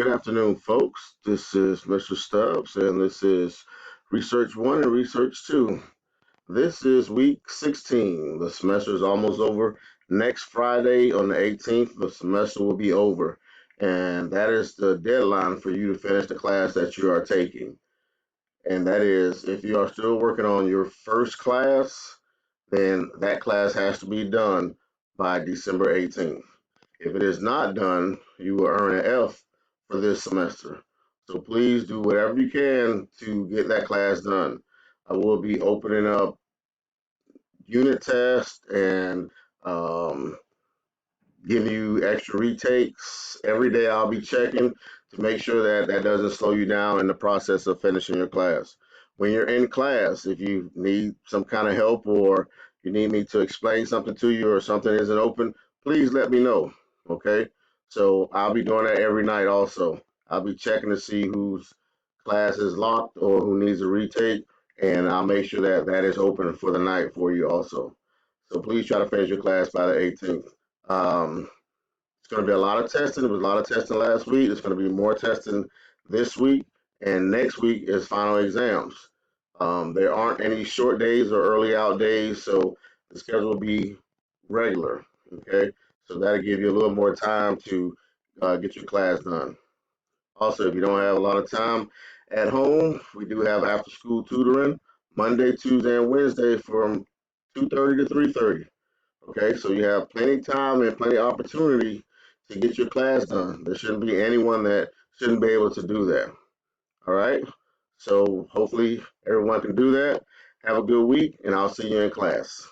Good afternoon, folks. This is Mr. Stubbs, and this is Research 1 and Research 2. This is week 16. The semester is almost over. Next Friday on the 18th, the semester will be over, and that is the deadline for you to finish the class that you are taking. And that is, if you are still working on your first class, then that class has to be done by December 18th. If it is not done, you will earn an F for this semester. So please do whatever you can to get that class done. I will be opening up unit tests and um, giving you extra retakes. Every day I'll be checking to make sure that that doesn't slow you down in the process of finishing your class. When you're in class, if you need some kind of help or you need me to explain something to you or something isn't open, please let me know. Okay. So I'll be doing that every night also. I'll be checking to see whose class is locked or who needs a retake, and I'll make sure that that is open for the night for you also. So please try to finish your class by the 18th. It's going to be a lot of testing. There was a lot of testing last week. There's going to be more testing this week, and next week is final exams. There aren't any short days or early out days, so the schedule will be regular. Okay, so that'll give you a little more time to get your class done. Also, if you don't have a lot of time at home, we do have after school tutoring Monday, Tuesday, and Wednesday from 2:30 to 3:30. Okay, so you have plenty of time and plenty of opportunity to get your class done. There shouldn't be anyone that shouldn't be able to do that. All right, so hopefully everyone can do that. Have a good week, and I'll see you in class.